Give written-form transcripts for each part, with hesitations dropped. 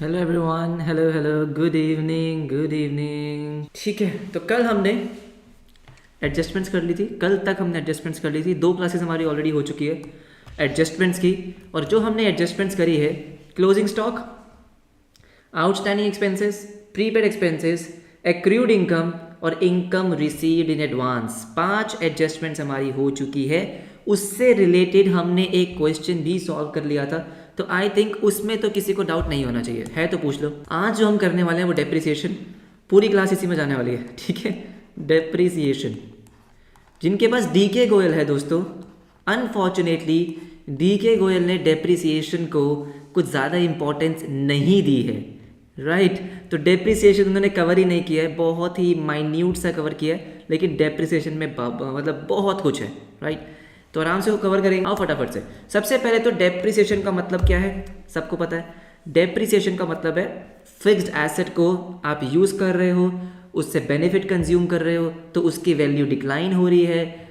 Hello everyone, hello hello, good evening, good evening. ठीक है, तो कल हमने एडजस्टमेंट्स कर ली थी। कल तक हमने एडजस्टमेंट्स कर ली थी। 2 क्लासेस हमारी ऑलरेडी हो चुकी है एडजस्टमेंट्स की। और जो हमने एडजस्टमेंट्स करी है, closing stock, outstanding expenses, prepaid expenses, accrued income और income received in advance, 5 adjustments हमारी हो चुकी है। उससे रिलेटेड हमने एक क्वेश्चन भी सॉल्व कर लिया था, तो आई थिंक उसमें तो किसी को डाउट नहीं होना चाहिए। है तो पूछ लो। आज जो हम करने वाले हैं वो डेप्रिसिएशन, पूरी क्लास इसी में जाने वाली है। ठीक है, डेप्रिसिएशन। जिनके पास डीके गोयल है दोस्तों, अनफॉर्चुनेटली डीके गोयल ने डेप्रिसिएशन को कुछ ज़्यादा इंपॉर्टेंस नहीं दी है। राइट, तो डेप्रिसिएशन उन्होंने कवर ही नहीं किया है, बहुत ही माइन्यूट सा कवर किया है, लेकिन डेप्रिसिएशन में मतलब बहुत कुछ है। राइट, तो आराम से वो कवर करेंगे। आओ फटाफट से। सबसे पहले तो डेप्रिसिएशन का मतलब क्या है, सबको पता है। डेप्रिसिएशन का मतलब है फिक्स्ड एसेट को आप यूज़ कर रहे हो, उससे बेनिफिट कंज्यूम कर रहे हो, तो उसकी वैल्यू डिक्लाइन हो रही है,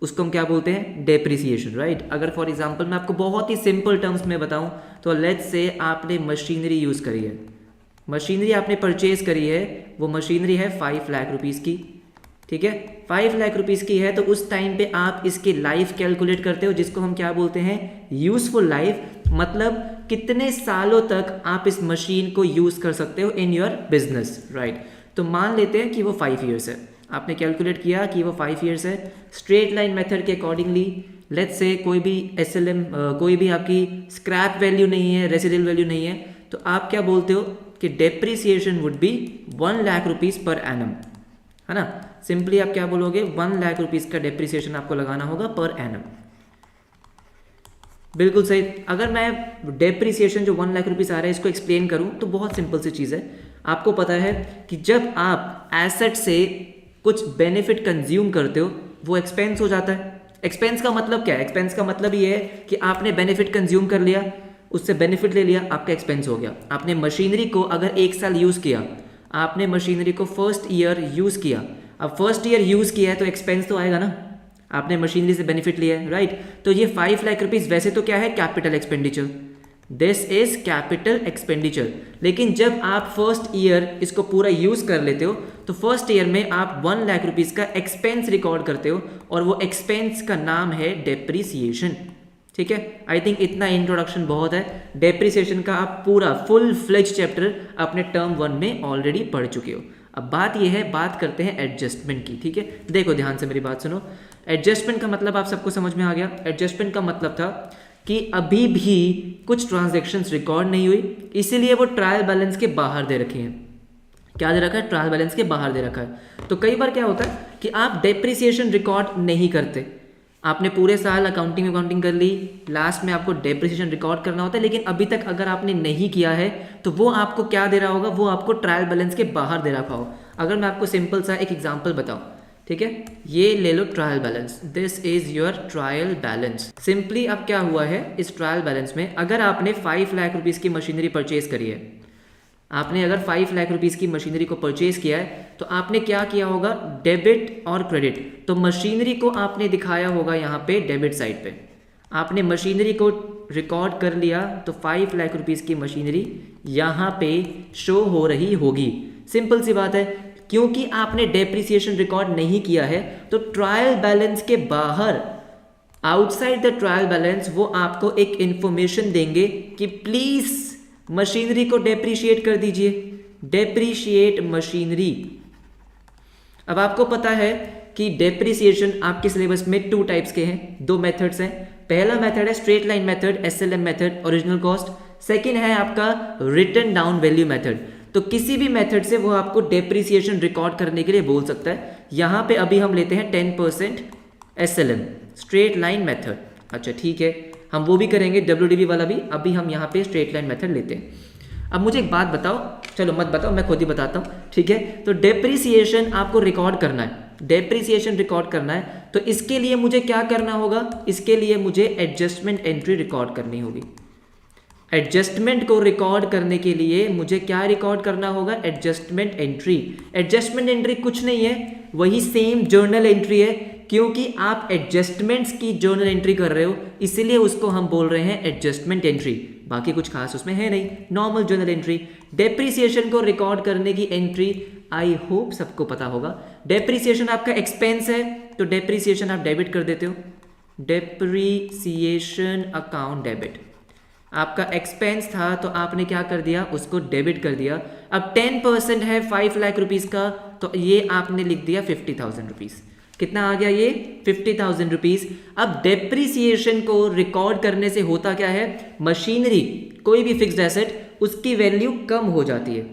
उसको हम क्या बोलते हैं, डेप्रिसिएशन। राइट, अगर फॉर एग्जांपल मैं आपको बहुत ही सिंपल टर्म्स में बताऊं तो लेट्स से आपने मशीनरी यूज़ करी है, मशीनरी आपने परचेज करी है, वो मशीनरी है 5 लाख रुपीज़ की। ठीक है, 5 लाख रुपीज़ की है, तो उस टाइम पे आप इसकी लाइफ कैलकुलेट करते हो, जिसको हम क्या बोलते हैं, यूजफुल लाइफ। मतलब कितने सालों तक आप इस मशीन को यूज़ कर सकते हो इन योर बिजनेस। राइट, तो मान लेते हैं कि वो 5 ईयर्स है, आपने कैलकुलेट किया कि वो 5 ईयर्स है। स्ट्रेट लाइन मेथड के अकॉर्डिंगली लेट्स से कोई भी एसएलएम, कोई भी आपकी स्क्रैप वैल्यू नहीं है, रेसिडुअल वैल्यू नहीं है, तो आप क्या बोलते हो कि depreciation would be 1 lakh rupees per annum, है ना। सिंपली आप क्या बोलोगे, 1 लाख रुपीज़ का डेप्रिसिएशन आपको लगाना होगा पर एनम। बिल्कुल सही। अगर मैं डेप्रिसिएशन जो 1 लाख रुपीज़ आ रहा है इसको एक्सप्लेन करूं तो बहुत सिंपल सी चीज़ है। आपको पता है कि जब आप एसेट से कुछ बेनिफिट कंज्यूम करते हो वो एक्सपेंस हो जाता है। एक्सपेंस का मतलब क्या है, एक्सपेंस का मतलब ये है कि आपने बेनिफिट कंज्यूम कर लिया, उससे बेनिफिट ले लिया, आपका एक्सपेंस हो गया। आपने मशीनरी को अगर 1 साल यूज़ किया, आपने मशीनरी को फर्स्ट ईयर यूज़ किया, अब फर्स्ट ईयर यूज़ किया है तो एक्सपेंस तो आएगा ना, आपने मशीनरी से बेनिफिट लिया है। राइट, तो ये 5 लाख रुपीज़ वैसे तो क्या है, capital expenditure, this is capital expenditure. लेकिन जब आप फर्स्ट ईयर इसको पूरा यूज़ कर लेते हो तो फर्स्ट ईयर में आप 1 लाख रुपीज़ का एक्सपेंस रिकॉर्ड करते हो, और वो एक्सपेंस का नाम है डेप्रिसिएशन। ठीक है, आई थिंक इतना इंट्रोडक्शन बहुत है। डेप्रिसिएशन का आप पूरा फुल फ्लेज चैप्टर अपने टर्म 1 में ऑलरेडी पढ़ चुके हो। अब बात यह है, बात करते हैं एडजस्टमेंट की। ठीक है, देखो ध्यान से मेरी बात सुनो। एडजस्टमेंट का मतलब आप सबको समझ में आ गया। एडजस्टमेंट का मतलब था कि अभी भी कुछ ट्रांजैक्शंस रिकॉर्ड नहीं हुई, इसीलिए वो ट्रायल बैलेंस के बाहर दे रखी हैं। क्या दे रखा है, ट्रायल बैलेंस के बाहर दे रखा है। तो कई बार क्या होता है कि आप डेप्रिसिएशन रिकॉर्ड नहीं करते, आपने पूरे साल अकाउंटिंग कर ली, लास्ट में आपको डेप्रिसिएशन रिकॉर्ड करना होता है, लेकिन अभी तक अगर आपने नहीं किया है तो वो आपको क्या दे रहा होगा, वो आपको ट्रायल बैलेंस के बाहर दे रखा हो। अगर मैं आपको सिंपल सा एक एग्जांपल बताऊं, ठीक है, ये ले लो trial balance, this is your trial balance. Simply अब क्या हुआ है, इस ट्रायल बैलेंस में अगर आपने 5 लाख रुपीज़ की मशीनरी परचेज करी है, आपने अगर 5 लाख रुपीज़ की मशीनरी को परचेज किया है, तो आपने क्या किया होगा, डेबिट और क्रेडिट। तो मशीनरी को आपने दिखाया होगा यहाँ पे डेबिट साइड पे, आपने मशीनरी को रिकॉर्ड कर लिया, तो 5 लाख रुपीज़ की मशीनरी यहाँ पे शो हो रही होगी। सिंपल सी बात है, क्योंकि आपने डेप्रिसिएशन रिकॉर्ड नहीं किया है तो ट्रायल बैलेंस के बाहर, आउटसाइड द ट्रायल बैलेंस, वो आपको एक इंफॉर्मेशन देंगे कि प्लीज़ मशीनरी को डेप्रिशिएट कर दीजिए, डेप्रिशिएट मशीनरी। अब आपको पता है कि डेप्रिसिएशन आपके सिलेबस में 2 टाइप्स के हैं, 2 मेथड्स हैं। पहला मेथड है straight line method, SLM method, original cost. Second है आपका रिटन डाउन वैल्यू मेथड। तो किसी भी मेथड से वो आपको डेप्रिसिएशन रिकॉर्ड करने के लिए बोल सकता है। यहां पे अभी हम लेते हैं 10% एसएलएम, स्ट्रेट लाइन मेथड। अच्छा ठीक है, हम वो भी करेंगे, डब्ल्यूडीबी वाला भी। अभी हम यहाँ पे स्ट्रेट लाइन मेथड लेते हैं। अब मुझे एक बात बताओ, चलो मत बताओ, मैं खुद ही बताता हूँ। ठीक है, तो डेप्रिसिएशन आपको रिकॉर्ड करना है, डेप्रिसिएशन रिकॉर्ड करना है, तो इसके लिए मुझे क्या करना होगा, इसके लिए मुझे एडजस्टमेंट एंट्री रिकॉर्ड करनी होगी। एडजस्टमेंट को रिकॉर्ड करने के लिए मुझे क्या रिकॉर्ड करना होगा, एडजस्टमेंट एंट्री। एडजस्टमेंट एंट्री कुछ नहीं है, वही सेम जर्नल एंट्री है, क्योंकि आप एडजस्टमेंट्स की जर्नल एंट्री कर रहे हो, इसलिए उसको हम बोल रहे हैं एडजस्टमेंट एंट्री। बाकी कुछ खास उसमें है नहीं, नॉर्मल जर्नल एंट्री। डेप्रिसिएशन को रिकॉर्ड करने की एंट्री आई होप सबको पता होगा। डेप्रिसिएशन आपका एक्सपेंस है तो डेप्रिसिएशन आप डेबिट कर देते हो, डेप्रिसिएशन अकाउंट डेबिट। आपका एक्सपेंस था तो आपने क्या कर दिया, उसको डेबिट कर दिया। अब 10% है 5 लाख रुपीज़ का, तो ये आपने लिख दिया 50,000 रुपीज़। कितना आ गया ये 50,000 रुपीज़। अब डेप्रिसिएशन को रिकॉर्ड करने से होता क्या है, मशीनरी कोई भी फिक्स्ड एसेट उसकी वैल्यू कम हो जाती है।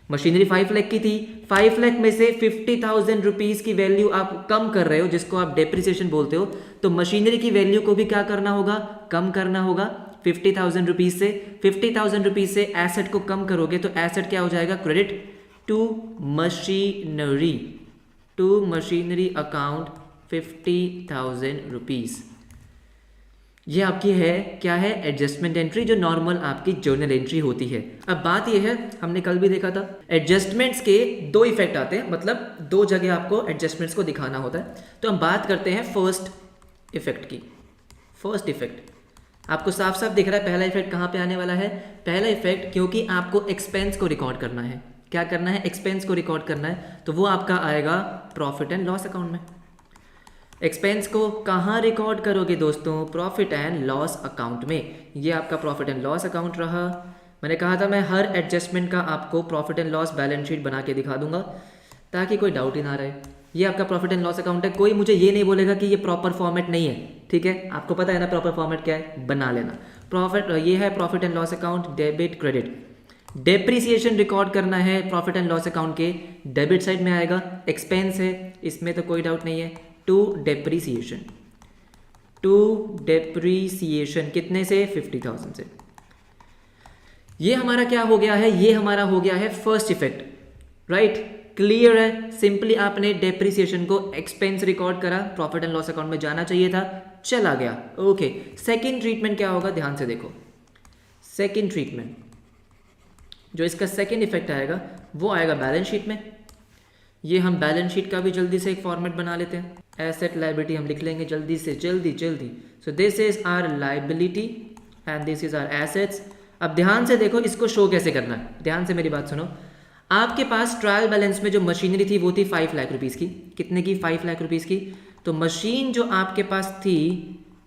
मशीनरी 5 लाख की थी, 5 लाख में से 50,000 रुपीज़ की वैल्यू आप कम कर रहे हो, जिसको आप डेप्रिसिएशन बोलते हो, तो मशीनरी की वैल्यू को भी क्या करना होगा, कम करना होगा 50,000 रुपीज़ से। 50,000 रुपीज़ से एसेट को कम करोगे तो एसेट क्या हो जाएगा, credit to machinery account 50,000 rupees. ये आपकी है क्या है, एडजस्टमेंट एंट्री, जो नॉर्मल आपकी जर्नल एंट्री होती है। अब बात ये है, हमने कल भी देखा था, एडजस्टमेंट्स के 2 इफेक्ट आते हैं, मतलब 2 जगह आपको एडजस्टमेंट्स को दिखाना होता है। तो हम बात करते हैं फर्स्ट इफेक्ट की। फर्स्ट इफेक्ट आपको साफ साफ दिख रहा है, पहला इफेक्ट कहाँ पे आने वाला है। पहला इफेक्ट, क्योंकि आपको एक्सपेंस को रिकॉर्ड करना है, क्या करना है, एक्सपेंस को रिकॉर्ड करना है, तो वो आपका आएगा प्रॉफिट एंड लॉस अकाउंट में। एक्सपेंस को कहाँ रिकॉर्ड करोगे दोस्तों, प्रॉफिट एंड लॉस अकाउंट में। ये आपका प्रॉफिट एंड लॉस अकाउंट रहा। मैंने कहा था मैं हर एडजस्टमेंट का आपको profit and loss balance sheet बना के दिखा दूंगा ताकि कोई डाउट ही ना रहे। ये आपका प्रॉफिट एंड लॉस अकाउंट है, कोई मुझे ये नहीं बोलेगा कि ये प्रॉपर फॉर्मेट नहीं है, ठीक है, आपको पता है ना प्रॉपर फॉर्मेट क्या है, बना लेना। प्रॉफिट ये है profit and loss account, debit credit. Depreciation record करना है प्रॉफिट एंड लॉस अकाउंट के डेबिट साइड में आएगा, एक्सपेंस है इसमें तो कोई डाउट नहीं है, टू डेप्रिसिएशन कितने से, 50,000 से। ये हमारा क्या हो गया है, ये हमारा हो गया है फर्स्ट इफेक्ट, राइट, क्लियर है। सिंपली आपने डेप्रिसिएशन को एक्सपेंस रिकॉर्ड करा, प्रॉफिट एंड लॉस अकाउंट में जाना चाहिए था, चला गया, ओके। सेकंड ट्रीटमेंट क्या होगा, ध्यान से देखो। सेकंड ट्रीटमेंट जो इसका सेकंड इफेक्ट आएगा वो आएगा बैलेंस शीट में। ये हम बैलेंस शीट का भी जल्दी से एक फॉर्मेट बना लेते हैं। एसेट लायबिलिटी हम लिख लेंगे जल्दी से, जल्दी। So this is our liability and this is our assets. अब ध्यान से देखो इसको शो कैसे करना है, ध्यान से मेरी बात सुनो। आपके पास ट्रायल बैलेंस में जो मशीनरी थी वो थी 5 लाख रुपीज़ की। कितने की, 5 लाख रुपीज़ की। तो मशीन जो आपके पास थी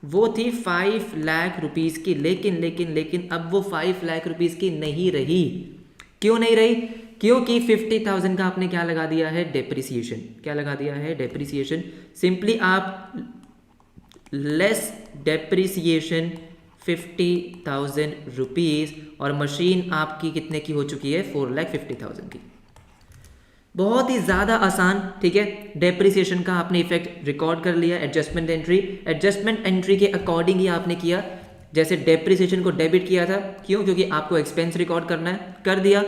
वो थी 5 लाख रुपीज़ की, लेकिन अब वो 5 लाख रुपीज़ की नहीं रही। क्यों नहीं रही, क्योंकि 50,000 का आपने क्या लगा दिया है, डेप्रिसिएशन। क्या लगा दिया है, डेप्रिसिएशन। सिंपली आप लेस डेप्रिसिएशन 50,000 रुपीज़, और मशीन आपकी कितने की हो चुकी है, 4,50,000 की। बहुत ही ज़्यादा आसान, ठीक है। डेप्रिसिएशन का आपने इफेक्ट रिकॉर्ड कर लिया, एडजस्टमेंट एंट्री के अकॉर्डिंग ही आपने किया। जैसे डेप्रिसिएशन को डेबिट किया था, क्यों, क्योंकि आपको एक्सपेंस रिकॉर्ड करना है, कर दिया।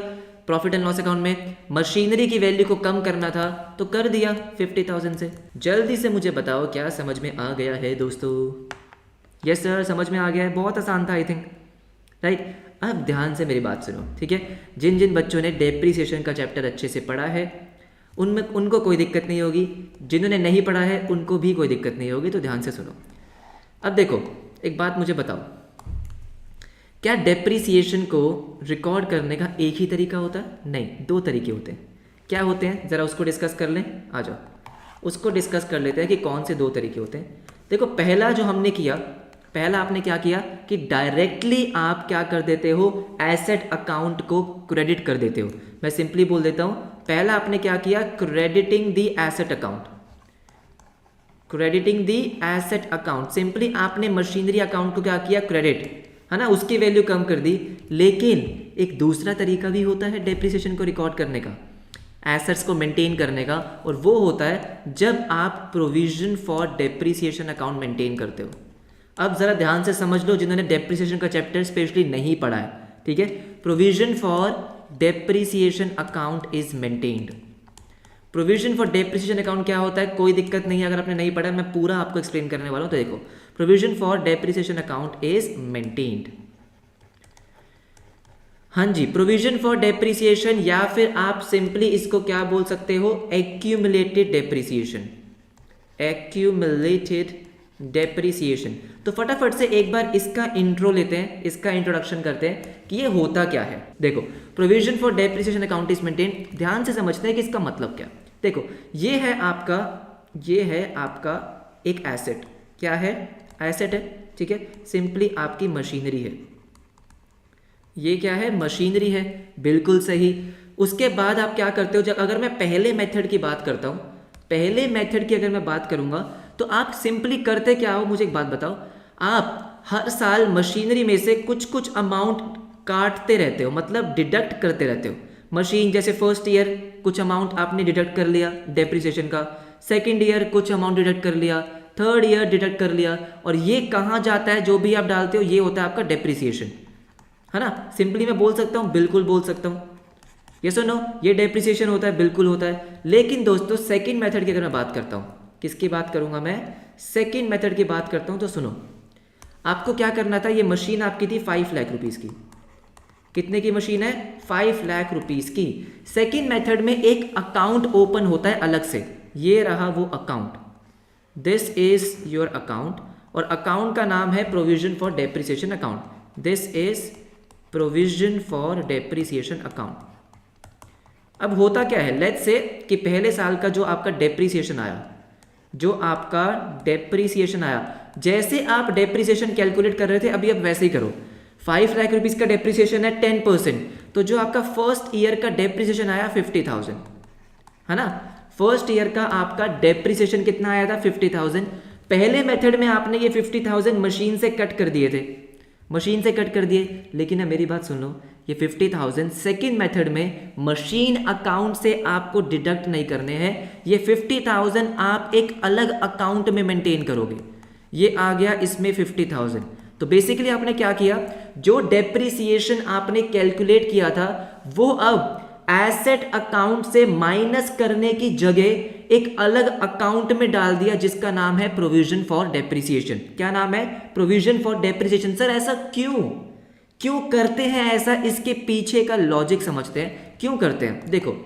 प्रॉफिट एंड लॉस अकाउंट में मशीनरी की वैल्यू को कम करना था तो कर दिया 50,000 से। जल्दी से मुझे बताओ क्या समझ में आ गया है दोस्तों। यस सर, समझ में आ गया है, बहुत आसान था आई थिंक, राइट। अब ध्यान से मेरी बात सुनो, ठीक है। जिन जिन बच्चों ने डेप्रिसिएशन का चैप्टर अच्छे से पढ़ा है उनको कोई दिक्कत नहीं होगी, जिन्होंने नहीं पढ़ा है उनको भी कोई दिक्कत नहीं होगी, तो ध्यान से सुनो। अब देखो एक बात मुझे बताओ, क्या डेप्रिसिएशन को रिकॉर्ड करने का एक ही तरीका होता है? नहीं, 2 तरीके होते हैं। क्या होते हैं, ज़रा उसको डिस्कस कर लें, आ जाओ उसको डिस्कस कर लेते हैं कि कौन से 2 तरीके होते हैं। देखो पहला जो हमने किया, पहला आपने क्या किया कि डायरेक्टली आप क्या कर देते हो, एसेट अकाउंट को क्रेडिट कर देते हो। मैं सिंपली बोल देता हूं, पहला आपने क्या किया, crediting the asset account, crediting the asset account. Simply आपने मशीनरी अकाउंट को क्या किया, क्रेडिट, है ना, उसकी वैल्यू कम कर दी। लेकिन एक दूसरा तरीका भी होता है डेप्रिसिएशन को रिकॉर्ड करने का, एसेट्स को मेंटेन करने का, और वो होता है जब आप provision for depreciation account maintain करते हो। अब जरा ध्यान से समझ लो जिन्होंने डेप्रिसिएशन का चैप्टर स्पेशली नहीं पढ़ा है, ठीक है। Provision for depreciation account is maintained. Provision for depreciation account क्या होता है, कोई दिक्कत नहीं है अगर आपने नहीं पढ़ा, मैं पूरा आपको एक्सप्लेन करने वाला हूं। तो देखो, provision for depreciation account is maintained. हाँ जी, प्रोविजन फॉर डेप्रिसिएशन, या फिर आप सिंपली इसको क्या बोल सकते हो, एक्यूमुलेटेड डेप्रिसिएशन। Accumulated depreciation. तो फटाफट से एक बार इसका इंट्रो लेते हैं, इसका इंट्रोडक्शन करते हैं कि ये होता क्या है। देखो, provision for depreciation account is maintain, ध्यान से समझते हैं कि इसका मतलब क्या। देखो, ये है आपका एक एसेट। क्या है? एसेट है, ठीक है। सिंपली आपकी मशीनरी है। ये क्या है? मशीनरी है, बिल्कुल सही। उसके बाद आप क्या करते हो, जब अगर मैं पहले मेथड की बात करता हूँ, पहले मेथड की अगर मैं बात करूंगा तो आप सिंपली करते क्या हो, मुझे एक बात बताओ। आप हर साल मशीनरी में से कुछ कुछ अमाउंट काटते रहते हो, मतलब डिडक्ट करते रहते हो। मशीन जैसे फर्स्ट ईयर कुछ अमाउंट आपने डिडक्ट कर लिया डेप्रिसिएशन का, सेकेंड ईयर कुछ अमाउंट डिडक्ट कर लिया, थर्ड ईयर डिडक्ट कर लिया, और ये कहाँ जाता है? जो भी आप डालते हो ये होता है आपका डेप्रिसिएशन, है ना। सिंपली मैं बोल सकता हूँ, बिल्कुल बोल सकता हूँ, यस और नो, ये डेप्रिसिएशन होता है, बिल्कुल होता है। लेकिन दोस्तों सेकंड मेथड की अगर मैं बात करता हूँ, किसकी बात करूंगा मैं? सेकंड मेथड की बात करता हूँ। तो सुनो, आपको क्या करना था, ये मशीन आपकी थी 5 लाख रुपीस की। कितने की मशीन है? 5 लाख रुपीस की। सेकंड मेथड में एक अकाउंट ओपन होता है अलग से, ये रहा वो account, this is your account, और अकाउंट का नाम है provision for depreciation account. This is provision for depreciation account. अब होता क्या है, लेट्स से कि पहले साल का जो आपका डेप्रिसिएशन आया, जैसे आप डेप्रिसिएशन कैलकुलेट कर रहे थे अभी, अब वैसे ही करो। 5 लाख रुपीस का डेप्रिसिएशन है, 10%, तो जो आपका फर्स्ट ईयर का डेप्रिसिएशन आया 50,000, है ना। फर्स्ट ईयर का आपका डेप्रिसिएशन कितना आया था? 50,000। पहले मेथड में आपने ये 50,000 मशीन से कट कर दिए थे, मशीन से कट कर दिए। लेकिन अब मेरी बात सुन लो, ये 50,000 सेकेंड मेथड में मशीन अकाउंट से आपको डिडक्ट नहीं करने हैं। ये 50,000 आप एक अलग अकाउंट में मेंटेन करोगे। ये आ गया इसमें 50,000। तो बेसिकली आपने क्या किया, जो डेप्रिसिएशन आपने कैलकुलेट किया था वो अब एसेट अकाउंट से माइनस करने की जगह एक अलग अकाउंट में डाल दिया, जिसका नाम है प्रोविजन फॉर डेप्रिसिएशन। क्या नाम है? Provision for depreciation. सर ऐसा क्यों करते हैं ऐसा? इसके पीछे का लॉजिक समझते हैं, क्यों करते हैं। देखो,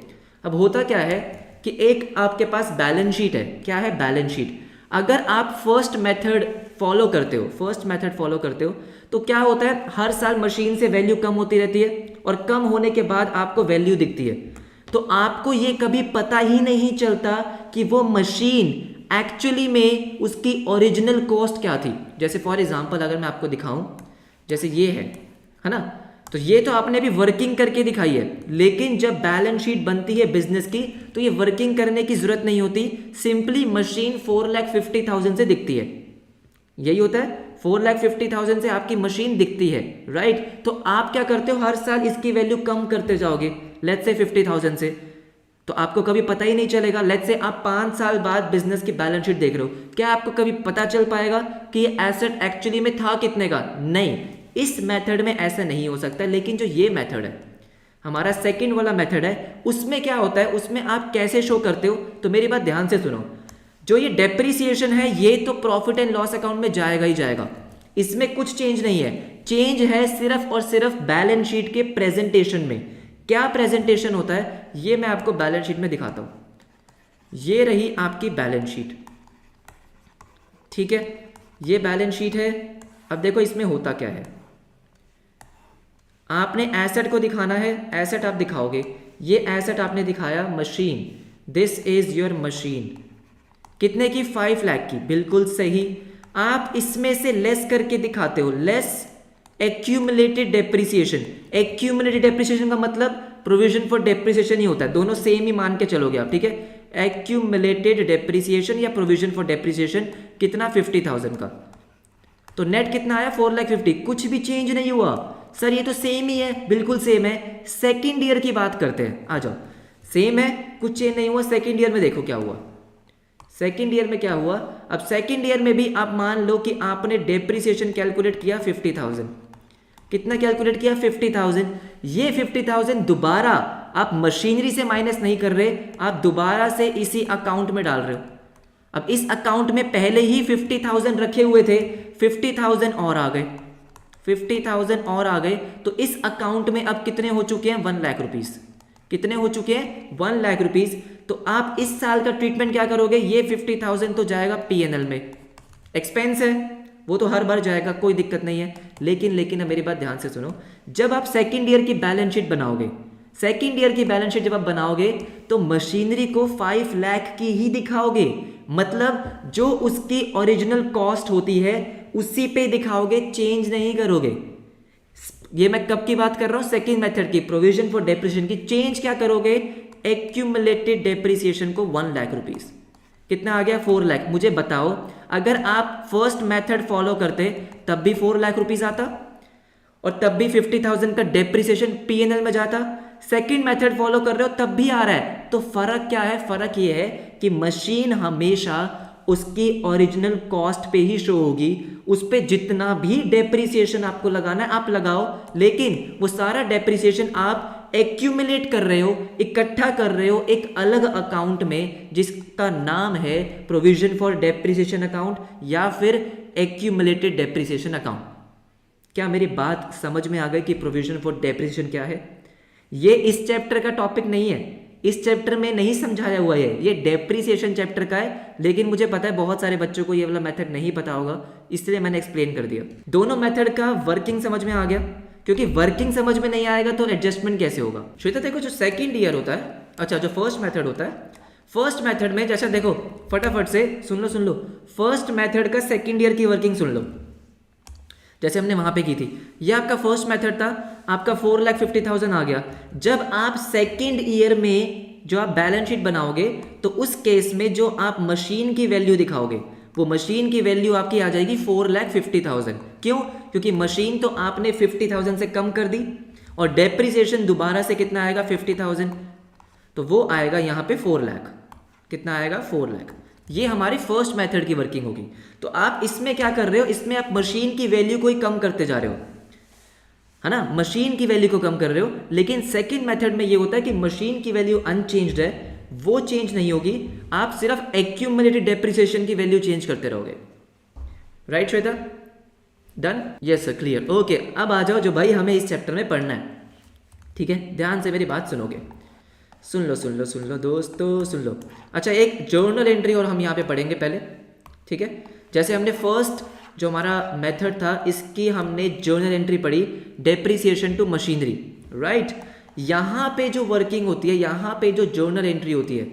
अब होता क्या है कि एक आपके पास बैलेंस शीट है। क्या है? Balance sheet. अगर आप फर्स्ट मेथड फॉलो करते हो तो क्या होता है, हर साल मशीन से वैल्यू कम होती रहती है, और कम होने के बाद आपको वैल्यू दिखती है। तो आपको ये कभी पता ही नहीं चलता कि वो मशीन एक्चुअली में उसकी ओरिजिनल कॉस्ट क्या थी। जैसे फॉर एग्जांपल अगर मैं आपको दिखाऊं, जैसे ये है ना, तो ये तो आपने भी वर्किंग करके दिखाई है, लेकिन जब बैलेंस शीट बनती है बिजनेस की तो ये वर्किंग करने की जरूरत नहीं होती, सिंपली मशीन 4,50,000 से दिखती है। यही होता है, 4,50,000 से आपकी मशीन दिखती है, राइट। तो आप क्या करते हो, हर साल इसकी वैल्यू कम करते जाओगे, लेट्स से 50,000 से, तो आपको कभी पता ही नहीं चलेगा। लेट्स से आप 5 साल बाद बिजनेस की बैलेंस शीट देख रहे हो, क्या आपको कभी पता चल पाएगा कि ये एसेट एक्चुअली में था कितने का? नहीं, इस मेथड में ऐसा नहीं हो सकता। लेकिन जो ये मेथड है, हमारा सेकंड वाला मेथड है, उसमें क्या होता है, उसमें आप कैसे शो करते हो? तो मेरी बात ध्यान से सुनो, जो ये डेप्रिसिएशन है ये तो प्रॉफिट एंड लॉस अकाउंट में जाएगा ही जाएगा, इसमें कुछ चेंज नहीं है। चेंज है सिर्फ और सिर्फ बैलेंस शीट के प्रेजेंटेशन में। क्या प्रेजेंटेशन होता है ये मैं आपको बैलेंस शीट में दिखाता हूं। ये रही आपकी बैलेंस शीट, ठीक है, ये बैलेंस शीट है। अब देखो इसमें होता क्या है, आपने एसेट को दिखाना है, एसेट आप दिखाओगे, ये एसेट आपने दिखाया machine, this is your machine, कितने की? 5 लाख की, बिल्कुल सही। आप इसमें से लेस करके दिखाते हो, less accumulated depreciation. Accumulated depreciation का मतलब प्रोविजन फॉर डेप्रिसिएशन ही होता है, दोनों सेम ही मान के चलोगे आप, ठीक है। एक्यूमुलेटेड डेप्रिसिएशन या प्रोविजन फॉर डेप्रिसिएशन कितना? 50,000 का। तो नेट कितना आया? 4,50,000। कुछ भी चेंज नहीं हुआ सर, ये तो सेम ही है, बिल्कुल सेम है। सेकेंड ईयर की बात करते हैं, आ जाओ, सेम है, कुछ चेंज नहीं हुआ। सेकेंड ईयर में देखो क्या हुआ, सेकेंड ईयर में क्या हुआ। अब सेकेंड ईयर में भी आप मान लो कि आपने डेप्रिसिएशन कैलकुलेट किया 50,000, कितना कैलकुलेट किया? 50,000। ये 50,000 दोबारा आप मशीनरी से माइनस नहीं कर रहे, आप दोबारा से इसी अकाउंट में डाल रहे हो। अब इस अकाउंट में पहले ही 50,000 रखे हुए थे, 50,000 और आ गए, 50,000 और आ गए, तो इस अकाउंट में अब कितने हो चुके हैं? 1 लाख रुपीस। कितने हो चुके हैं? 1 लाख रुपीस। तो आप इस साल का ट्रीटमेंट क्या करोगे? ये 50,000 तो जाएगा पीएनएल में, एक्सपेंस है वो तो हर बार जाएगा, कोई दिक्कत नहीं है। लेकिन अब मेरी बात ध्यान से सुनो, जब आप सेकेंड ईयर की बैलेंस शीट बनाओगे, सेकेंड ईयर की बैलेंस शीट जब आप बनाओगे तो मशीनरी को 5 लाख की ही दिखाओगे, मतलब जो उसकी ओरिजिनल कॉस्ट होती है उसी पे दिखाओगे, चेंज नहीं करोगे। ये मैं कब की बात कर रहा हूं, सेकेंड मेथड की, प्रोविजन फॉर डेप्रिसिएशन की। चेंज क्या करोगे, एक्यूमुलेटेड डेप्रिसिएशन को 1 लाख रुपीस, कितना आ गया 4 लाख। मुझे बताओ अगर आप फर्स्ट मेथड फॉलो करते तब भी 4 लाख रुपीस आता और तब भी 50,000 का डेप्रिसिएशन पीएनएल में जाता। सेकंड मेथड फॉलो कर रहे हो तब भी आ रहा है, तो फर्क क्या है, फर्क ये है कि मशीन हमेशा उसकी ओरिजिनल कॉस्ट पे ही शो होगी, उस पे जितना भी डेप्रिसिएशन आपको लगाना है आप लगाओ, लेकिन वो सारा डेप्रिसिएशन आप एक्यूमुलेट कर रहे हो, इकट्ठा कर रहे हो एक अलग अकाउंट में जिसका नाम है प्रोविजन फॉर डेप्रिसिएशन अकाउंट या फिर एक्यूमुलेटेड डेप्रिसिएशन अकाउंट। क्या मेरी बात समझ में आ गई कि प्रोविजन फॉर डेप्रिसिएशन क्या है? ये इस चैप्टर का टॉपिक नहीं है, इस चैप्टर में नहीं समझाया हुआ है, ये डेप्रिसिएशन चैप्टर का है। लेकिन मुझे पता है बहुत सारे बच्चों को ये वाला मेथड नहीं पता होगा, इसलिए मैंने एक्सप्लेन कर दिया। दोनों मेथड का वर्किंग समझ में आ गया, क्योंकि वर्किंग समझ में नहीं आएगा तो एडजस्टमेंट कैसे होगा। श्वेता देखो जो सेकंड ईयर होता है, अच्छा जो फर्स्ट मेथड होता है, फर्स्ट मेथड में जैसा देखो फटाफट से सुन लो फर्स्ट मेथड का सेकंड ईयर की वर्किंग सुन लो, जैसे हमने वहां पे की थी। ये आपका फर्स्ट मेथड था, आपका 4,50,000 आ गया। जब आप सेकंड ईयर में जो आप बैलेंस शीट बनाओगे तो उस केस में जो आप मशीन की वैल्यू दिखाओगे वो मशीन की वैल्यू आपकी आ जाएगी 4,50,000। क्यों? क्योंकि मशीन तो आपने 50,000 से कम कर दी और डेप्रिसिएशन दोबारा से कितना आएगा 50,000, तो वो आएगा यहाँ पे 4 लाख। कितना आएगा 4 लाख। ये हमारी फर्स्ट मेथड की वर्किंग होगी। तो आप इसमें क्या कर रहे हो, इसमें आप मशीन की वैल्यू को ही कम करते जा रहे हो, है ना, मशीन की वैल्यू को कम कर रहे हो। लेकिन सेकंड मेथड में ये होता है कि मशीन की वैल्यू अनचेंज्ड है, वो चेंज नहीं होगी, आप सिर्फ एक्यूमुलेटेड डेप्रिसिएशन की वैल्यू चेंज करते रहोगे। Right Shweta? Done? Yes sir, clear. Okay, अब आ जाओ जो भाई हमें इस चैप्टर में पढ़ना है। ठीक है, ध्यान से मेरी बात सुनोगे। सुन लो दोस्तों, सुन लो। अच्छा, एक जर्नल एंट्री और हम यहाँ पे पढ़ेंगे पहले। ठीक है, जैसे हमने फर्स्ट जो हमारा मेथड था इसकी हमने जर्नल एंट्री पढ़ी, डेप्रिसिएशन टू मशीनरी। राइट, यहाँ पे जो वर्किंग होती है, यहाँ पे जो जर्नल एंट्री होती है,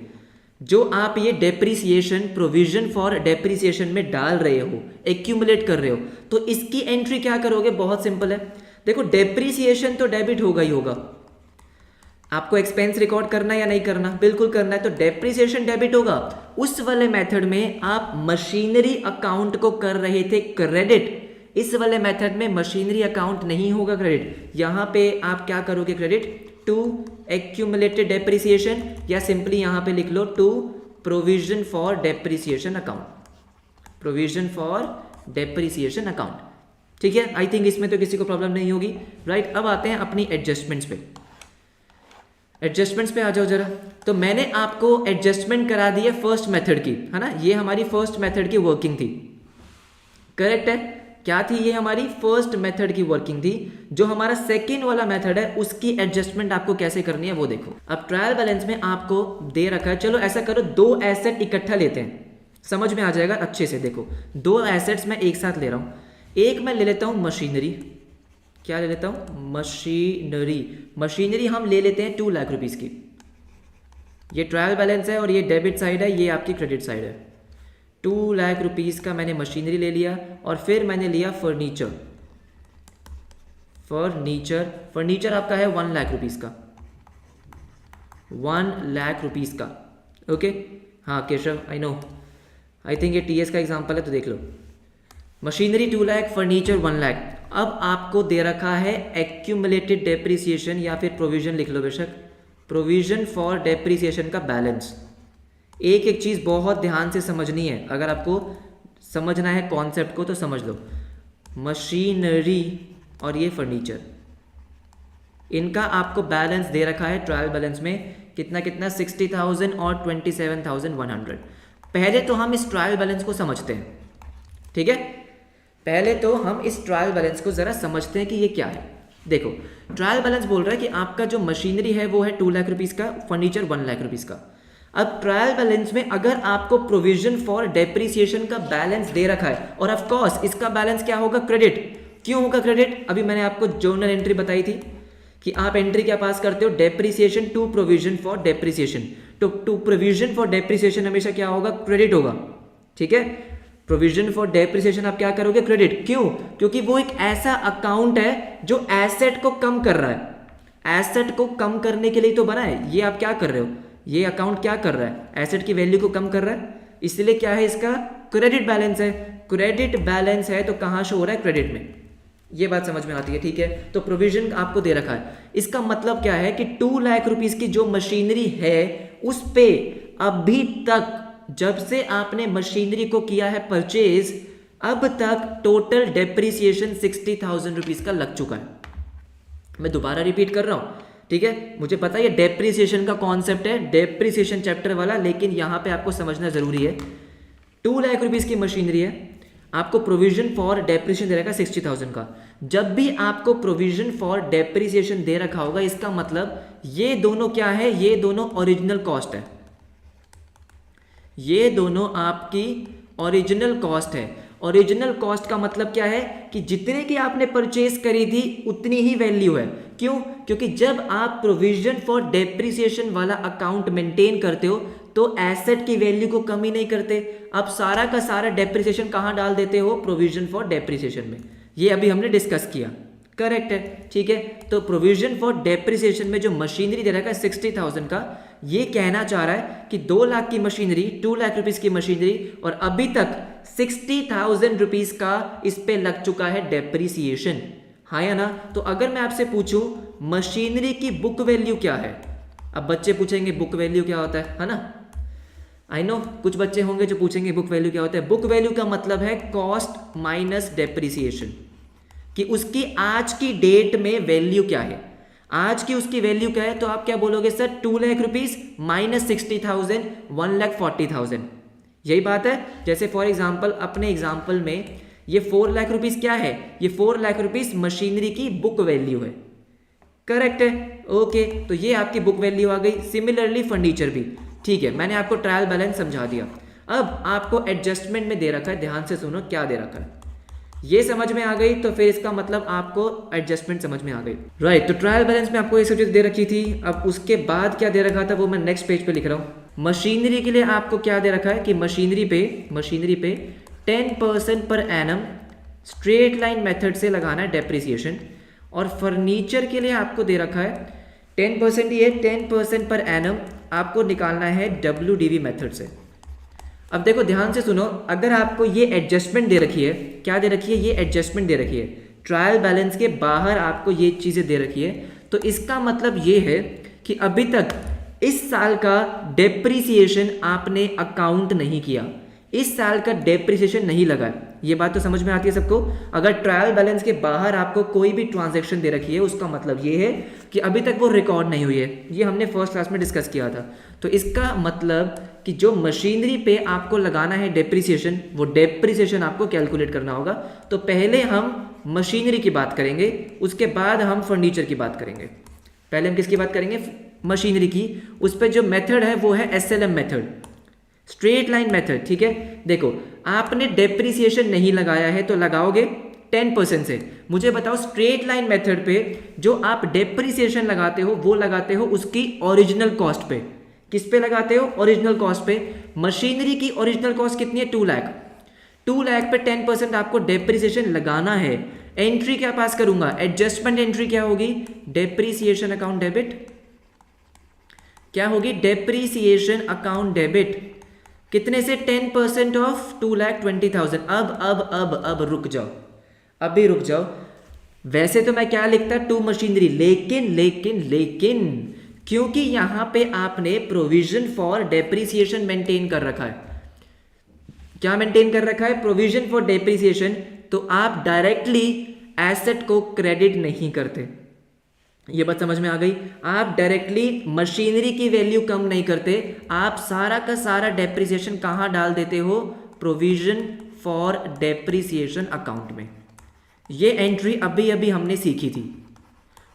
जो आप ये डेप्रिसिएशन प्रोविजन फॉर डेप्रिसिएशन में डाल रहे हो, एक्यूमुलेट कर रहे हो, तो इसकी एंट्री क्या करोगे? बहुत सिंपल है। देखो डेप्रिसिएशन तो डेबिट होगा ही होगा, आपको एक्सपेंस रिकॉर्ड करना है या नहीं करना? बिल्कुल करना है, तो डेप्रिसिएशन डेबिट होगा। उस वाले मेथड में आप मशीनरी अकाउंट को कर रहे थे क्रेडिट, इस वाले मेथड में मशीनरी अकाउंट नहीं होगा क्रेडिट। यहां पे आप क्या करोगे? क्रेडिट टू एक्यूमुलेटेड डेप्रिसिएशन, या सिंपली यहां पे लिख लो to provision for depreciation account, provision for depreciation account. ठीक है, आई थिंक इसमें तो किसी को प्रॉब्लम नहीं होगी। राइट, अब आते हैं अपनी एडजस्टमेंट्स पे। एडजस्टमेंट्स पे आ जाओ जरा। तो मैंने आपको एडजस्टमेंट करा दी है फर्स्ट मेथड की, है ना, ये हमारी फर्स्ट मेथड की वर्किंग थी। करेक्ट है? क्या थी? ये हमारी फर्स्ट मेथड की वर्किंग थी। जो हमारा सेकेंड वाला मेथड है उसकी एडजस्टमेंट आपको कैसे करनी है वो देखो। अब ट्रायल बैलेंस में आपको दे रखा है, चलो ऐसा करो, 2 एसेट इकट्ठा लेते हैं, समझ में आ जाएगा अच्छे से। देखो 2 एसेट्स मैं एक साथ ले रहा हूं। एक मैं ले लेता हूं मशीनरी, क्या ले लेता हूं? मशीनरी। मशीनरी हम ले लेते हैं 2 लाख रुपीस की। ये ट्रायल बैलेंस है और ये डेबिट साइड है, ये आपकी क्रेडिट साइड है। 2 लाख रुपीस का मैंने मशीनरी ले लिया और फिर मैंने लिया फर्नीचर। फर्नीचर आपका है 1 लाख रुपीस का, 1 लाख रुपीस का। ओके, हाँ Keshav, I know, I think ये टीएस का एग्जांपल है तो देख लो। Machinery 2 lakh, furniture 1 lakh. अब आपको दे रखा है एक्यूमुलेटेड डेप्रिसिएशन, या फिर प्रोविजन लिख लो बेशक, प्रोविजन फॉर डेप्रिसिएशन का बैलेंस। एक एक चीज़ बहुत ध्यान से समझनी है, अगर आपको समझना है कॉन्सेप्ट को तो समझ लो। मशीनरी और ये फर्नीचर, इनका आपको बैलेंस दे रखा है ट्रायल बैलेंस में, कितना 60,000 और 27,100। पहले तो हम इस ट्रायल बैलेंस को समझते हैं। ठीक है, पहले तो हम इस ट्रायल बैलेंस को जरा समझते हैं कि ये क्या है। देखो ट्रायल बैलेंस बोल रहा है कि आपका जो मशीनरी है वो है 2 लाख रुपीस का, फर्नीचर 1 लाख रुपीस का। अब ट्रायल बैलेंस में अगर आपको प्रोविजन फॉर डेप्रिसिएशन का बैलेंस दे रखा है और ऑफ कोर्स इसका बैलेंस क्या होगा, क्रेडिट। क्यों होगा क्रेडिट? अभी मैंने आपको जर्नल एंट्री बताई थी कि आप एंट्री क्या पास करते हो, depreciation to provision for depreciation. तो टू प्रोविजन फॉर डेप्रिसिएशन हमेशा क्या होगा, क्रेडिट होगा, ठीक है। प्रोविजन फॉर डेप्रिसिएशन आप क्या करोगे, क्रेडिट। क्यों? क्योंकि वो एक ऐसा अकाउंट है जो एसेट को कम कर रहा है। एसेट को कम करने के लिए तो बना है। ये आप क्या कर रहे हो, ये अकाउंट क्या कर रहा है, एसेट की वैल्यू को कम कर रहा है, इसलिए क्या है, इसका क्रेडिट बैलेंस है। क्रेडिट बैलेंस है तो कहां शो हो रहा है, क्रेडिट में। ये बात समझ में आती है, ठीक है। तो प्रोविजन आपको दे रखा है, इसका मतलब क्या है कि 2 लाख रुपीस की जो मशीनरी है उस पे अभी तक, जब से आपने मशीनरी को किया है परचेज, अब तक टोटल डेप्रिसिएशन 60,000 रुपीज का लग चुका है। मैं दोबारा रिपीट कर रहा हूं, ठीक है। मुझे पता है ये डेप्रिसिएशन का कॉन्सेप्ट है, डेप्रिसिएशन चैप्टर वाला, लेकिन यहां पे आपको समझना जरूरी है। 2 लाख रुपीस की मशीनरी है, आपको प्रोविजन फॉर डेप्रिसिएशन दे रखा है 60,000 का। जब भी आपको प्रोविजन फॉर डेप्रिसिएशन दे रखा होगा, इसका मतलब ये दोनों क्या है, ये दोनों ओरिजिनल कॉस्ट है, ये दोनों आपकी ओरिजिनल कॉस्ट है। ओरिजिनल कॉस्ट का मतलब क्या है कि जितने की आपने परचेज करी थी उतनी ही वैल्यू है। क्यों? क्योंकि जब आप प्रोविजन फॉर डेप्रिसिएशन वाला अकाउंट मेंटेन करते हो तो एसेट की वैल्यू को कम ही नहीं करते, आप सारा का सारा डेप्रिसिएशन कहां डाल देते हो, प्रोविजन फॉर डेप्रिसिएशन में। ये अभी हमने डिस्कस किया, करेक्ट है, ठीक है। तो प्रोविजन फॉर डेप्रिसिएशन में जो मशीनरी दे रखा है 60,000 का, ये कहना चाह रहा है कि 2 लाख की मशीनरी, 2 लाख रुपीस की मशीनरी, और अभी तक 60,000 रुपीस का इस पे लग चुका है डेप्रिसिएशन, हाँ या ना। तो अगर मैं आपसे पूछूं मशीनरी की बुक वैल्यू क्या है, अब बच्चे पूछेंगे बुक वैल्यू क्या होता है ना। आई नो कुछ बच्चे होंगे जो पूछेंगे बुक वैल्यू क्या होता है। बुक वैल्यू का मतलब है कॉस्ट माइनस डेप्रिसिएशन, कि उसकी आज की डेट में वैल्यू क्या है, आज की उसकी वैल्यू क्या है। तो आप क्या बोलोगे सर, 2 लाख रुपीस माइनस 60,000, 1,40,000, यही बात है। जैसे फॉर एग्जांपल अपने एग्जांपल में ये 4 लाख रुपीस क्या है, ये 4 लाख रुपीस मशीनरी की बुक वैल्यू है, करेक्ट है, ओके। तो ये आपकी बुक वैल्यू आ गई। सिमिलरली फर्नीचर भी, ठीक है। मैंने आपको ट्रायल बैलेंस समझा दिया। अब आपको एडजस्टमेंट में दे रखा है, ध्यान से सुनो क्या दे रखा है, ये समझ में आ गई तो फिर इसका मतलब आपको एडजस्टमेंट समझ में आ गई, राइट। तो ट्रायल बैलेंस में आपको ये सब चीज दे रखी थी। अब उसके बाद क्या दे रखा था वो मैं नेक्स्ट पेज पे लिख रहा हूँ। मशीनरी के लिए आपको क्या दे रखा है कि मशीनरी पे 10% per annum straight line method से लगाना है डेप्रिसिएशन। और फर्नीचर के लिए आपको दे रखा है 10%, ये 10% पर एनम आपको निकालना है WDV मेथड से। अब देखो ध्यान से सुनो, अगर आपको ये एडजस्टमेंट दे रखी है, क्या दे रखी है, ये एडजस्टमेंट दे रखी है, ट्रायल बैलेंस के बाहर आपको ये चीज़ें दे रखी है, तो इसका मतलब ये है कि अभी तक इस साल का डेप्रिसिएशन आपने अकाउंट नहीं किया, इस साल का डेप्रिसिएशन नहीं लगा है। ये बात तो समझ में आती है सबको। अगर ट्रायल बैलेंस के बाहर आपको कोई भी ट्रांजैक्शन दे रखी है, उसका मतलब ये है कि अभी तक वो रिकॉर्ड नहीं हुई है। ये हमने फर्स्ट क्लास में डिस्कस किया था। तो इसका मतलब कि जो मशीनरी पे आपको लगाना है डेप्रिसिएशन, वो डेप्रिसिएशन आपको कैलकुलेट करना होगा। तो पहले हम मशीनरी की बात करेंगे, उसके बाद हम फर्नीचर की बात करेंगे। पहले हम किसकी बात करेंगे, मशीनरी की। उस पर जो मेथड है वो है SLM method, straight line method, ठीक है। देखो आपने डेप्रिसिएशन नहीं लगाया है तो लगाओगे 10% से। मुझे बताओ स्ट्रेट लाइन मेथड पे जो आप डेप्रिसिएशन लगाते हो वो लगाते हो उसकी ओरिजिनल कॉस्ट पे। किस पे लगाते हो, ओरिजिनल कॉस्ट पे। मशीनरी की ओरिजिनल कॉस्ट कितनी है, 2 लाख। 2 लाख पे 10% आपको डेप्रिसिएशन लगाना है। एंट्री क्या पास करूंगा, एडजस्टमेंट एंट्री क्या होगी, डेप्रिसिएशन अकाउंट डेबिट। क्या होगी, डेप्रिसिएशन अकाउंट डेबिट। कितने से, 10% ऑफ 2,20,000। अब रुक जाओ, अभी रुक जाओ। वैसे तो मैं क्या लिखता, 2 मशीनरी, लेकिन क्योंकि यहां पे आपने प्रोविजन फॉर डेप्रिसिएशन मेंटेन कर रखा है। क्या मेंटेन कर रखा है, प्रोविजन फॉर डेप्रिसिएशन, तो आप डायरेक्टली एसेट को क्रेडिट नहीं करते। ये बात समझ में आ गई। आप डायरेक्टली मशीनरी की वैल्यू कम नहीं करते, आप सारा का सारा डेप्रिसिएशन कहां डाल देते हो, प्रोविजन फॉर डेप्रिसिएशन अकाउंट में। ये एंट्री अभी हमने सीखी थी।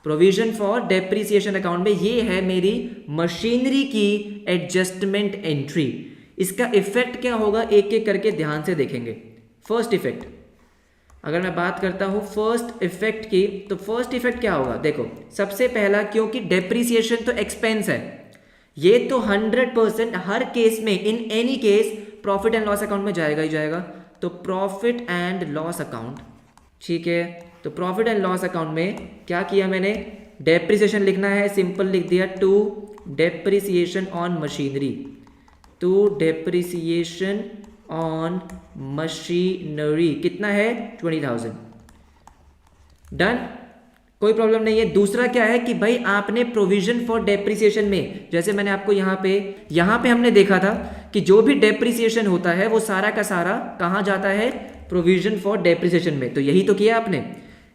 प्रोविजन फॉर डेप्रिसिएशन अकाउंट में ये है मेरी मशीनरी की एडजस्टमेंट एंट्री। इसका इफेक्ट क्या होगा एक एक करके ध्यान से देखेंगे। फर्स्ट इफेक्ट, अगर मैं बात करता हूं फर्स्ट इफेक्ट की, तो फर्स्ट इफेक्ट क्या होगा, देखो सबसे पहला, क्योंकि डेप्रिसिएशन तो एक्सपेंस है, ये तो 100% हर केस में, in any case profit and loss account में जाएगा ही जाएगा। तो प्रॉफिट एंड लॉस अकाउंट, ठीक है, तो प्रॉफिट एंड लॉस अकाउंट में क्या किया मैंने, डेप्रिसिएशन लिखना है, सिंपल लिख दिया, to depreciation on machinery, to depreciation on machinery कितना है 20,000, डन, कोई प्रॉब्लम नहीं है। दूसरा क्या है कि भाई आपने प्रोविजन फॉर डेप्रिसिएशन में, जैसे मैंने आपको यहाँ पे हमने देखा था कि जो भी डेप्रिसिएशन होता है वो सारा का सारा कहाँ जाता है, प्रोविजन फॉर डेप्रिसिएशन में। तो यही तो किया आपने,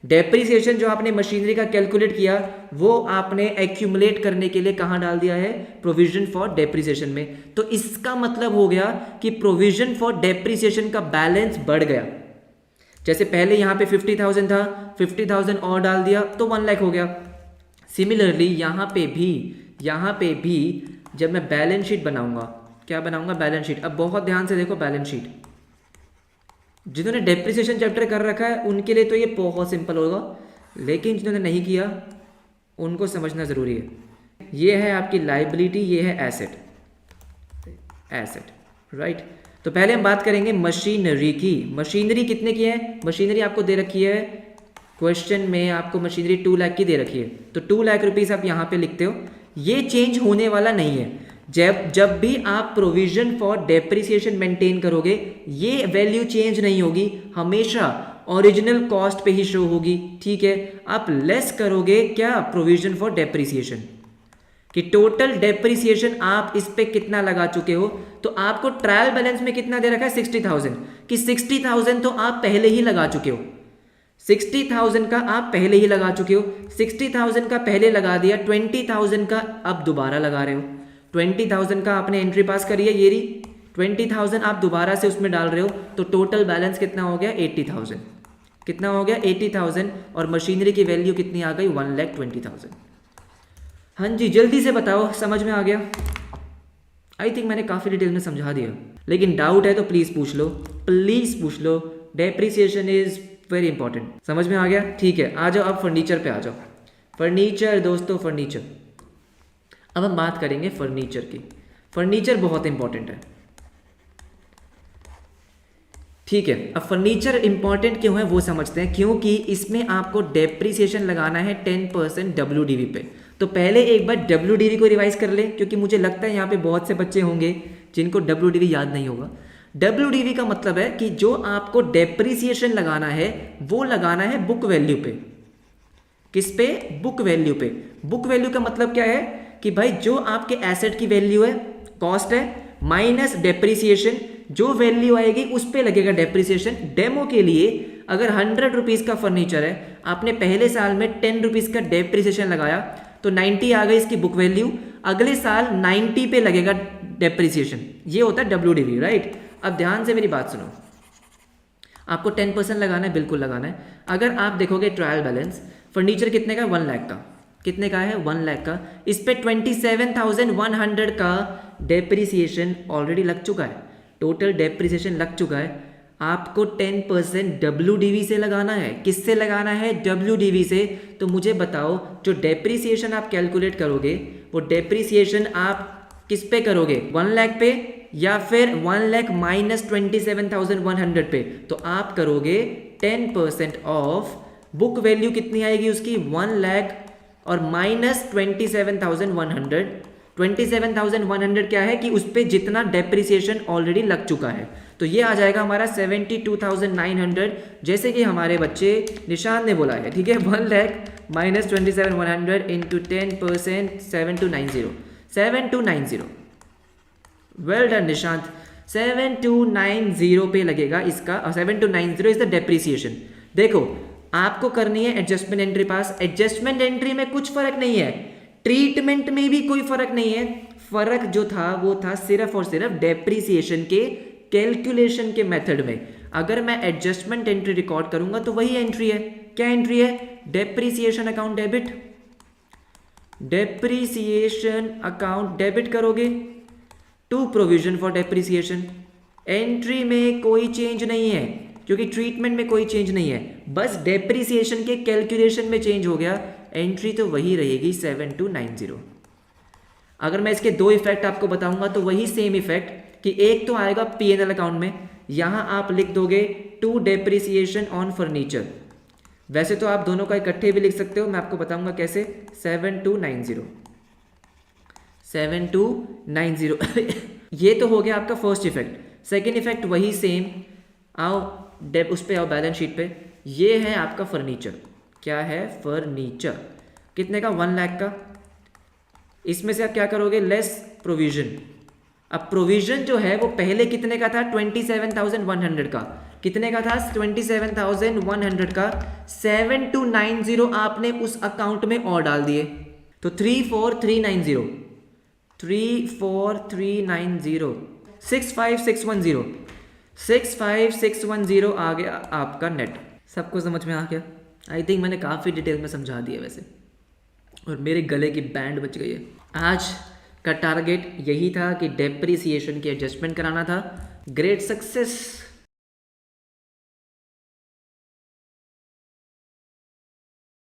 डेप्रिसिएशन जो आपने मशीनरी का कैलकुलेट किया वो आपने एक्यूमुलेट करने के लिए कहाँ डाल दिया है, प्रोविजन फॉर डेप्रिसिएशन में। तो इसका मतलब हो गया कि प्रोविजन फॉर डेप्रिसिएशन का बैलेंस बढ़ गया। जैसे पहले यहाँ पे 50,000 था, 50,000 और डाल दिया तो 1 लाख हो गया। सिमिलरली यहाँ पे भी जब मैं बैलेंस शीट बनाऊंगा, क्या बनाऊंगा, बैलेंस शीट। अब बहुत ध्यान से देखो बैलेंस शीट, जिन्होंने डेप्रिसिएशन चैप्टर कर रखा है उनके लिए तो ये बहुत सिंपल होगा, लेकिन जिन्होंने नहीं किया उनको समझना ज़रूरी है। ये है आपकी लाइबिलिटी, ये है एसेट, राइट। तो पहले हम बात करेंगे मशीनरी की। मशीनरी कितने की है, मशीनरी आपको दे रखी है क्वेश्चन में, आपको मशीनरी 2 लाख की दे रखी है, तो 2 लाख रुपीज़ आप यहाँ पे लिखते हो। ये चेंज होने वाला नहीं है। जब भी आप प्रोविजन फॉर डेप्रिसिएशन मेंटेन करोगे ये वैल्यू चेंज नहीं होगी, हमेशा ओरिजिनल कॉस्ट पे ही शो होगी, ठीक है। आप लेस करोगे क्या, प्रोविजन फॉर डेप्रिसिएशन, कि टोटल डेप्रिसिएशन आप इस पे कितना लगा चुके हो। तो आपको ट्रायल बैलेंस में कितना दे रखा है 60,000, कि 60,000 तो आप पहले ही लगा चुके हो, 60,000 का आप पहले ही लगा चुके हो। 60,000 का पहले लगा दिया, 20,000 का अब दोबारा लगा रहे हो। 20,000 का आपने एंट्री पास करी है, ये रही 20,000 आप दोबारा से उसमें डाल रहे हो, तो टोटल बैलेंस कितना हो गया 80,000, कितना हो गया 80,000, और मशीनरी की वैल्यू कितनी आ गई 1,20,000। हाँ जी, जल्दी से बताओ समझ में आ गया। आई थिंक मैंने काफ़ी डिटेल में समझा दिया, लेकिन डाउट है तो प्लीज़ पूछ लो, प्लीज़ पूछ लो। Depreciation is very important. समझ में आ गया, ठीक है। आ जाओ अब फर्नीचर पे आ जाओ। फर्नीचर दोस्तों, फर्नीचर, अब हम बात करेंगे फर्नीचर की। फर्नीचर बहुत इंपॉर्टेंट है, ठीक है। अब फर्नीचर इंपॉर्टेंट क्यों है वो समझते हैं, क्योंकि इसमें आपको डेप्रिसिएशन लगाना है 10% WDV पे। तो पहले एक बार WDV को रिवाइज कर ले, क्योंकि मुझे लगता है यहाँ पे बहुत से बच्चे होंगे जिनको WDV याद नहीं होगा। WDV का मतलब है कि जो आपको डेप्रिसिएशन लगाना है वो लगाना है बुक वैल्यू पे। किस पे, बुक वैल्यू पे। बुक वैल्यू का मतलब क्या है कि भाई जो आपके एसेट की वैल्यू है, कॉस्ट है, माइनस डेप्रिसिएशन, जो वैल्यू आएगी उस पे लगेगा डेप्रिसिएशन। डेमो के लिए अगर 100 रुपीज़ का फर्नीचर है, आपने पहले साल में 10 रुपीज़ का डेप्रिसिएशन लगाया तो 90 आ गई इसकी बुक वैल्यू, अगले साल 90 पे लगेगा डेप्रिसिएशन। ये होता है WDV, राइट। अब ध्यान से मेरी बात सुनो, आपको 10% लगाना है, बिल्कुल लगाना है। अगर आप देखोगे ट्रायल बैलेंस, फर्नीचर कितने का, 1 लाख का, कितने का है 1 लाख का, इस पे 27,100 का डेप्रिसिएशन ऑलरेडी लग चुका है, टोटल डेप्रिसिएशन लग चुका है। आपको 10% WDV से लगाना है। किससे लगाना है, WDV से। तो मुझे बताओ जो डेप्रिसिएशन आप कैलकुलेट करोगे वो डेप्रिसिएशन आप किस पे करोगे, 1 लाख पे या फिर 1 लाख माइनस 27,100 पे। तो आप करोगे 10% ऑफ बुक वैल्यू कितनी आएगी उसकी 1 लाख और माइनस 27,100। 27,100 क्या है कि उस पर जितना डेप्रिसिएशन ऑलरेडी लग चुका है, तो ये आ जाएगा हमारा 72,900, जैसे कि हमारे बच्चे निशान ने बोला है, ठीक है। 1 lakh minus 27,100 into 10% 7290। Well done Nishant, 7290 पे लगेगा इसका, 7290 इज द डेप्रिसिएशन। देखो आपको करनी है एडजस्टमेंट एंट्री पास। एडजस्टमेंट एंट्री में कुछ फर्क नहीं है, ट्रीटमेंट में भी कोई फर्क नहीं है। फर्क जो था वो था सिर्फ और सिर्फ डेप्रिसिएशन के कैलकुलेशन के मेथड में। अगर मैं एडजस्टमेंट एंट्री रिकॉर्ड करूंगा तो वही एंट्री है। क्या एंट्री है, depreciation account debit, depreciation account debit करोगे to provision for depreciation. Entry में कोई चेंज नहीं है क्योंकि ट्रीटमेंट में कोई चेंज नहीं है, बस डेप्रीसिएशन के कैलकुलेशन में चेंज हो गया। एंट्री तो वही रहेगी 7290। अगर मैं इसके दो इफेक्ट आपको बताऊंगा तो वही सेम इफेक्ट कि एक तो आएगा पीएनएल अकाउंट में, यहां आप लिख दोगे टू डेप्रीसिएशन ऑन फर्नीचर। वैसे तो आप दोनों का इकट्ठे भी लिख सकते हो, मैं आपको बताऊंगा कैसे। 7290 ये तो हो गया आपका फर्स्ट इफेक्ट। सेकेंड इफेक्ट वही सेम, आओ उस पे आओ बैलेंस शीट पे। ये है आपका फर्नीचर। क्या है? फर्नीचर। कितने का? 1 लाख का। इसमें से आप क्या करोगे? Less provision. अब प्रोविजन जो है वो पहले कितने का था? 27,100 का। कितने का था? 27,100 का। 7290 आपने उस अकाउंट में और डाल दिए, तो 34390 65610 65610 आ गया आपका नेट। सबको समझ में आ गया? आई थिंक मैंने काफ़ी डिटेल में समझा दिया वैसे, और मेरे गले की बैंड बच गई है। आज का टारगेट यही था कि डेप्रीसिएशन की एडजस्टमेंट कराना था। Great success.